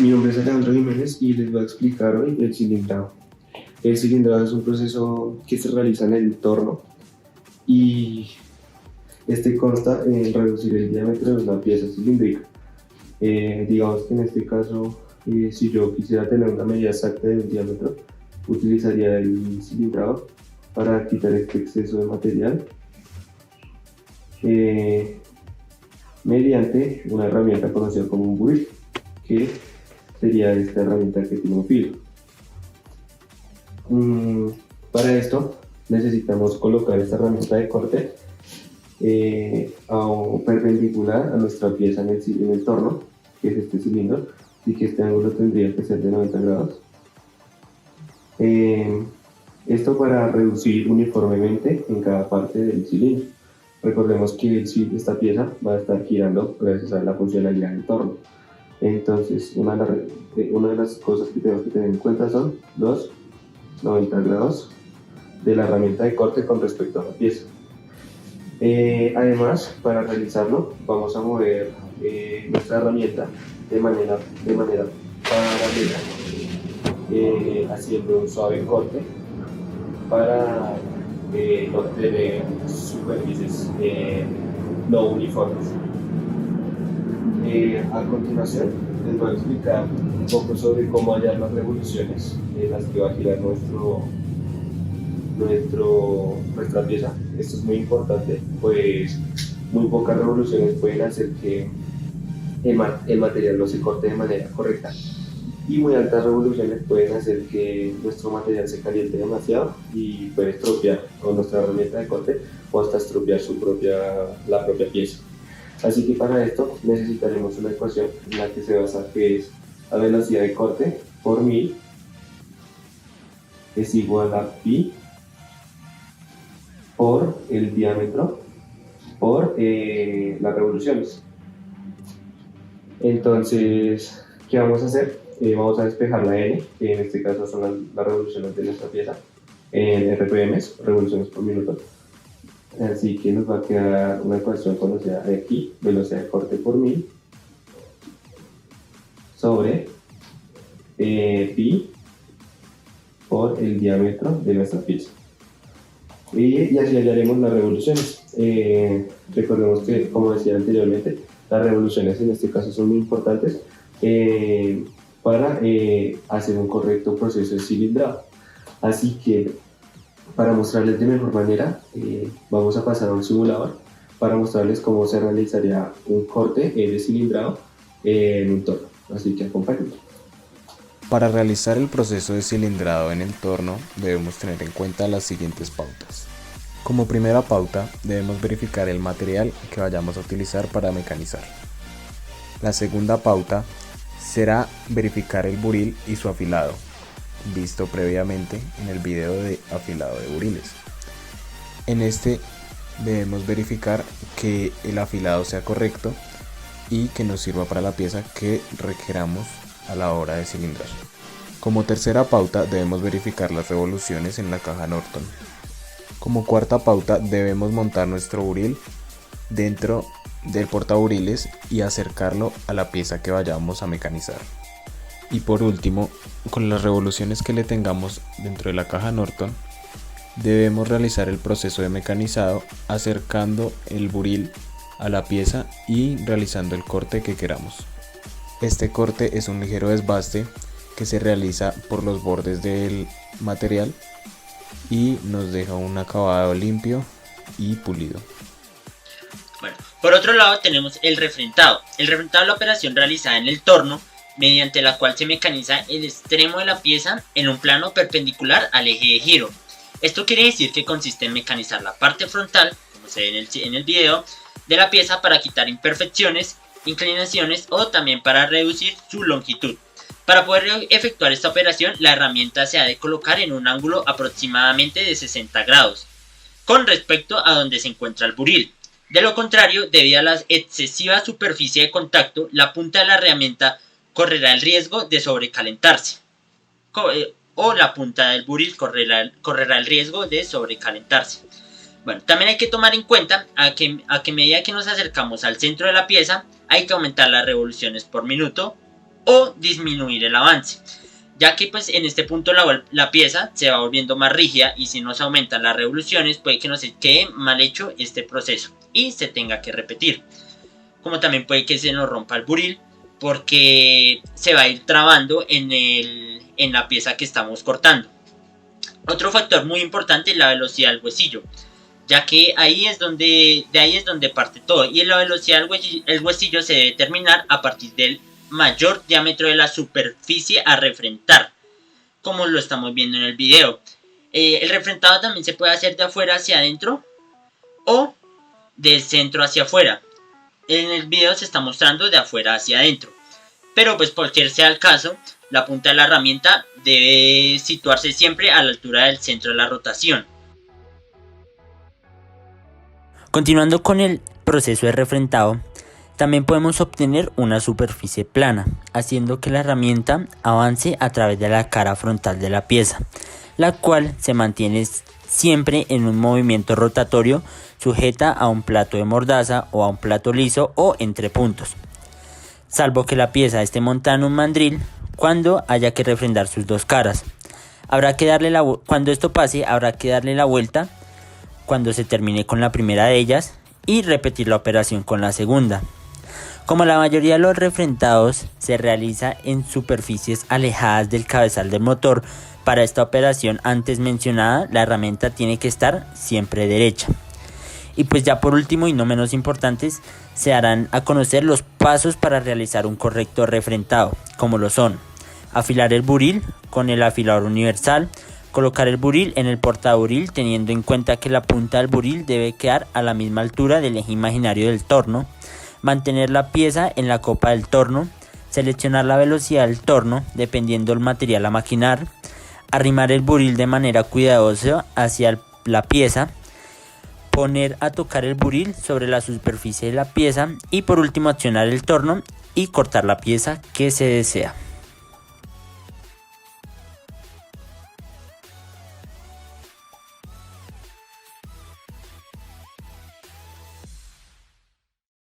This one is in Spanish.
Mi nombre es Alejandro Jiménez y les voy a explicar hoy el cilindrado. El cilindrado es un proceso que se realiza en el torno y este consta en reducir el diámetro de una pieza cilíndrica. Digamos que en este caso, si yo quisiera tener una medida exacta del diámetro, utilizaría el cilindrado para quitar este exceso de material mediante una herramienta conocida como un buril, que sería esta herramienta que tiene un filo. Para esto necesitamos colocar esta herramienta de corte perpendicular a nuestra pieza en el torno, que es este cilindro, y que este ángulo tendría que ser de 90 grados. Esto para reducir uniformemente en cada parte del cilindro. Recordemos que esta pieza va a estar girando gracias a la funcionalidad del torno. Entonces, una de las cosas que tenemos que tener en cuenta son los 90 grados de la herramienta de corte con respecto a la pieza. Además, para realizarlo, vamos a mover nuestra herramienta de manera paralela, haciendo un suave corte para no tener superficies no uniformes. A continuación, les voy a explicar un poco sobre cómo hallar las revoluciones en las que va a girar nuestra pieza. Esto es muy importante, pues muy pocas revoluciones pueden hacer que el material no se corte de manera correcta, y muy altas revoluciones pueden hacer que nuestro material se caliente demasiado y puede estropear con nuestra herramienta de corte o hasta estropear la propia pieza. Así que para esto necesitaremos una ecuación en la que se basa que es la velocidad de corte por 1000 es igual a pi por el diámetro por las revoluciones. Entonces, ¿qué vamos a hacer? Vamos a despejar la n, que en este caso son las revoluciones de nuestra pieza, en RPMs, revoluciones por minuto. Así que nos va a quedar una ecuación conocida de aquí, velocidad de corte por 1000, sobre pi por el diámetro de nuestra pieza. Y así hallaremos las revoluciones. Recordemos que, como decía anteriormente, las revoluciones en este caso son muy importantes para hacer un correcto proceso de cilindrado. Así que, para mostrarles de mejor manera, vamos a pasar a un simulador para mostrarles cómo se realizaría un corte de cilindrado en un torno. Así que acompáñenme. Para realizar el proceso de cilindrado en el torno debemos tener en cuenta las siguientes pautas. Como primera pauta debemos verificar el material que vayamos a utilizar para mecanizar. La segunda pauta será verificar el buril y su afilado, visto previamente en el video de afilado de buriles. En este debemos verificar que el afilado sea correcto y que nos sirva para la pieza que requeramos a la hora de cilindrar. Como tercera pauta debemos verificar las revoluciones en la caja Norton. Como cuarta pauta debemos montar nuestro buril dentro del portaburiles y acercarlo a la pieza que vayamos a mecanizar. Y por último, con las revoluciones que le tengamos dentro de la caja Norton, debemos realizar el proceso de mecanizado acercando el buril a la pieza y realizando el corte que queramos. Este corte es un ligero desbaste que se realiza por los bordes del material y nos deja un acabado limpio y pulido. Bueno, por otro lado tenemos el refrentado. El refrentado es la operación realizada en el torno, mediante la cual se mecaniza el extremo de la pieza en un plano perpendicular al eje de giro. Esto quiere decir que consiste en mecanizar la parte frontal, como se ve en el video, de la pieza para quitar imperfecciones, inclinaciones o también para reducir su longitud. Para poder efectuar esta operación, la herramienta se ha de colocar en un ángulo aproximadamente de 60 grados con respecto a donde se encuentra el buril. De lo contrario, debido a la excesiva superficie de contacto, la punta de la herramienta correrá el riesgo de sobrecalentarse, o la punta del buril correrá el riesgo de sobrecalentarse. Bueno, también hay que tomar en cuenta a que medida que nos acercamos al centro de la pieza, hay que aumentar las revoluciones por minuto o disminuir el avance, ya que pues en este punto la pieza se va volviendo más rígida y si nos aumentan las revoluciones puede que nos quede mal hecho este proceso y se tenga que repetir. Como también puede que se nos rompa el buril porque se va a ir trabando en la pieza que estamos cortando. Otro factor muy importante es la velocidad del huesillo, ya que de ahí es donde parte todo, y la velocidad del huesillo se debe determinar a partir del mayor diámetro de la superficie a refrentar, como lo estamos viendo en el video. El refrentado también se puede hacer de afuera hacia adentro o del centro hacia afuera. En el video se está mostrando de afuera hacia adentro, pero pues cualquier sea el caso, la punta de la herramienta debe situarse siempre a la altura del centro de la rotación. Continuando con el proceso de refrentado, también podemos obtener una superficie plana, haciendo que la herramienta avance a través de la cara frontal de la pieza, la cual se mantiene siempre en un movimiento rotatorio sujeta a un plato de mordaza o a un plato liso o entre puntos, salvo que la pieza esté montada en un mandril cuando haya que refrendar sus dos caras. Cuando esto pase, habrá que darle la vuelta cuando se termine con la primera de ellas y repetir la operación con la segunda. Como la mayoría de los refrentados se realiza en superficies alejadas del cabezal del motor, para esta operación antes mencionada la herramienta tiene que estar siempre derecha. Y pues ya por último y no menos importantes, se darán a conocer los pasos para realizar un correcto refrentado, como lo son: afilar el buril con el afilador universal, colocar el buril en el portaburil teniendo en cuenta que la punta del buril debe quedar a la misma altura del eje imaginario del torno, mantener la pieza en la copa del torno, seleccionar la velocidad del torno dependiendo del material a maquinar, arrimar el buril de manera cuidadosa hacia la pieza, poner a tocar el buril sobre la superficie de la pieza y por último accionar el torno y cortar la pieza que se desea.